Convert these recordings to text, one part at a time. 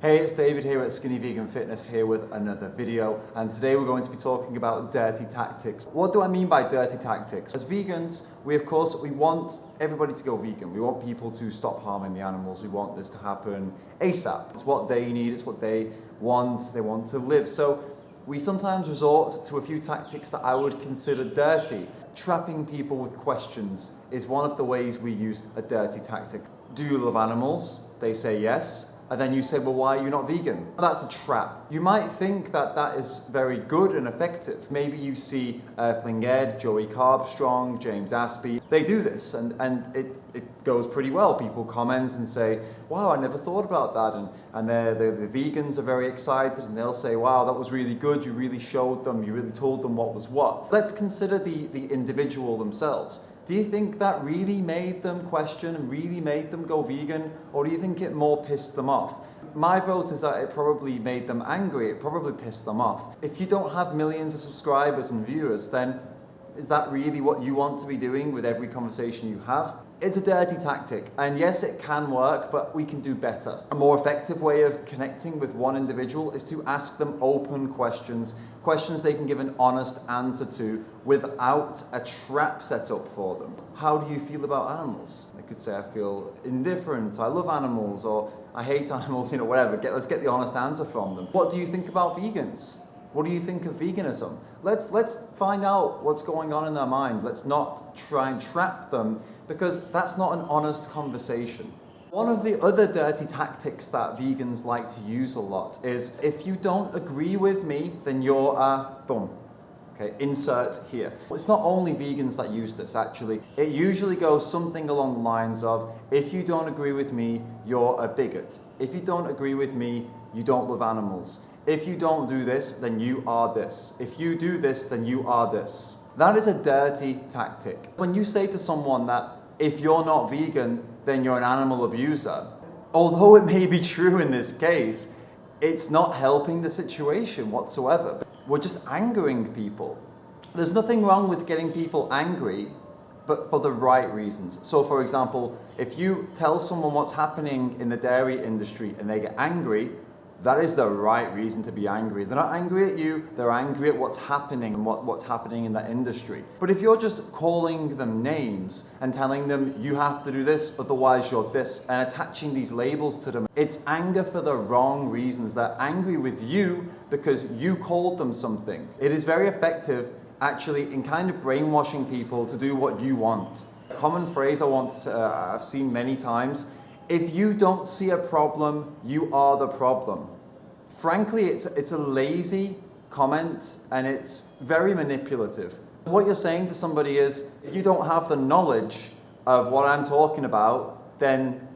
Hey, it's David here at Skinny Vegan Fitness here with another video, and today we're going to be talking about dirty tactics. What do I mean by dirty tactics? As vegans, we want everybody to go vegan. We want people to stop harming the animals. We want this to happen ASAP. It's what they need, it's what they want to live. So we sometimes resort to a few tactics that I would consider dirty. Trapping people with questions is one of the ways we use a dirty tactic. Do you love animals? They say yes. And then you say, well, why are you not vegan? That's a trap. You might think that that is very good and effective. Maybe you see Earthling Ed, Joey Carbstrong, James Aspie. They do this and it goes pretty well. People comment and say, wow, I never thought about that. And the vegans are very excited and they'll say, wow, that was really good. You really showed them, you really told them what was what. Let's consider the individual themselves. Do you think that really made them question and really made them go vegan? Or do you think it more pissed them off? My vote is that it probably made them angry. It probably pissed them off. If you don't have millions of subscribers and viewers, then is that really what you want to be doing with every conversation you have? It's a dirty tactic, and yes, it can work, but we can do better. A more effective way of connecting with one individual is to ask them open questions, questions they can give an honest answer to without a trap set up for them. How do you feel about animals? They could say, I feel indifferent, I love animals, or I hate animals, whatever. Let's get the honest answer from them. What do you think about vegans? What do you think of veganism? Let's find out what's going on in their mind. Let's not try and trap them, because that's not an honest conversation. One of the other dirty tactics that vegans like to use a lot is, if you don't agree with me, then you're a boom. Okay, insert here. It's not only vegans that use this, actually. It usually goes something along the lines of, if you don't agree with me, you're a bigot. If you don't agree with me, you don't love animals. If you don't do this, then you are this. If you do this, then you are this. That is a dirty tactic. When you say to someone that if you're not vegan, then you're an animal abuser, although it may be true in this case, it's not helping the situation whatsoever. We're just angering people. There's nothing wrong with getting people angry, but for the right reasons. So for example, if you tell someone what's happening in the dairy industry and they get angry, that is the right reason to be angry. They're not angry at you, they're angry at what's happening and what's happening in that industry. But if you're just calling them names and telling them you have to do this, otherwise you're this, and attaching these labels to them, it's anger for the wrong reasons. They're angry with you because you called them something. It is very effective actually in kind of brainwashing people to do what you want. A common phrase I've seen many times: if you don't see a problem, you are the problem. Frankly, it's a lazy comment and it's very manipulative. What you're saying to somebody is, if you don't have the knowledge of what I'm talking about, then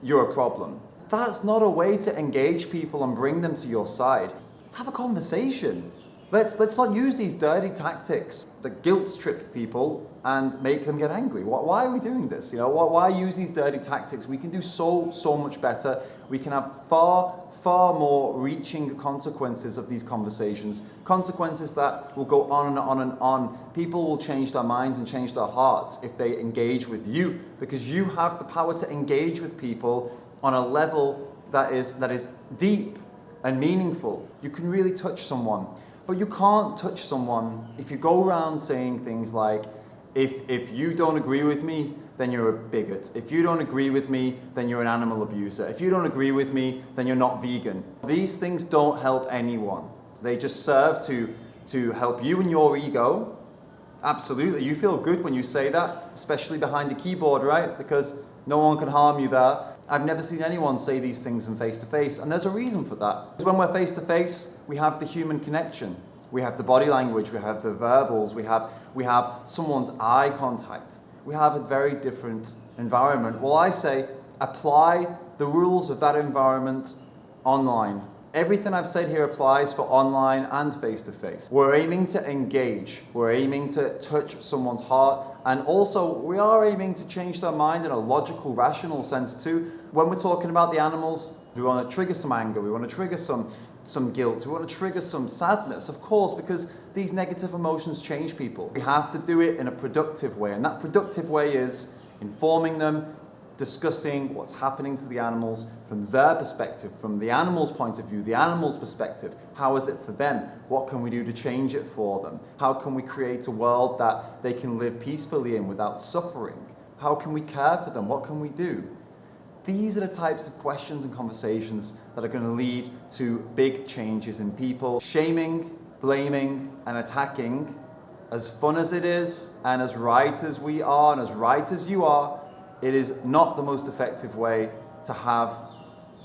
you're a problem. That's not a way to engage people and bring them to your side. Let's have a conversation. Let's not use these dirty tactics that guilt trip people and make them get angry. Why are we doing this? Why use these dirty tactics? We can do so much better. We can have far more reaching consequences of these conversations. Consequences that will go on and on and on. People will change their minds and change their hearts if they engage with you, because you have the power to engage with people on a level that is deep and meaningful. You can really touch someone. But you can't touch someone if you go around saying things like, if you don't agree with me, then you're a bigot. If you don't agree with me, then you're an animal abuser. If you don't agree with me, then you're not vegan. These things don't help anyone. They just serve to help you and your ego. Absolutely, you feel good when you say that, especially behind the keyboard, right? Because no one can harm you there. I've never seen anyone say these things in face-to-face, and there's a reason for that. Because when we're face-to-face, we have the human connection. We have the body language, we have the verbals, we have someone's eye contact. We have a very different environment. Well, I say, apply the rules of that environment online. Everything I've said here applies for online and face-to-face. We're aiming to engage. We're aiming to touch someone's heart. And also, we are aiming to change their mind in a logical, rational sense too. When we're talking about the animals, we want to trigger some anger. We want to trigger some guilt. We want to trigger some sadness, of course, because these negative emotions change people. We have to do it in a productive way. And that productive way is informing them, discussing what's happening to the animals from their perspective, from the animal's point of view, the animal's perspective. How is it for them? What can we do to change it for them? How can we create a world that they can live peacefully in without suffering? How can we care for them? What can we do? These are the types of questions and conversations that are going to lead to big changes in people. Shaming, blaming, and attacking, as fun as it is, and as right as we are, and as right as you are, it is not the most effective way to have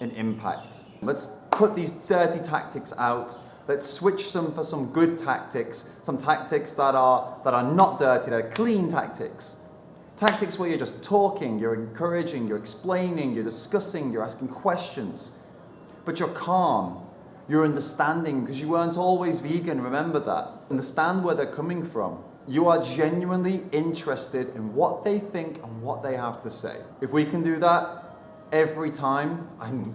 an impact. Let's put these dirty tactics out. Let's switch them for some good tactics, some tactics that are not dirty, that are clean tactics. Tactics where you're just talking, you're encouraging, you're explaining, you're discussing, you're asking questions. But you're calm, you're understanding, because you weren't always vegan, remember that. Understand where they're coming from. You are genuinely interested in what they think and what they have to say. If we can do that every time,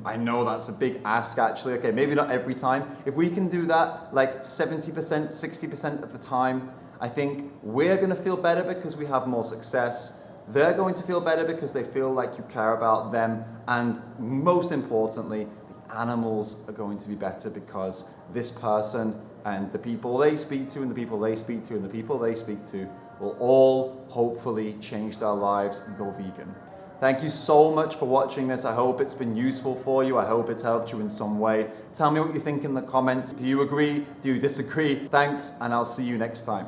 I know that's a big ask actually, okay, maybe not every time. If we can do that like 70%, 60% of the time, I think we're going to feel better because we have more success. They're going to feel better because they feel like you care about them. And most importantly, the animals are going to be better because this person and the people they speak to and the people they speak to and the people they speak to will all hopefully change their lives and go vegan. Thank you so much for watching this. I hope it's been useful for you. I hope it's helped you in some way. Tell me what you think in the comments. Do you agree? Do you disagree? Thanks, and I'll see you next time.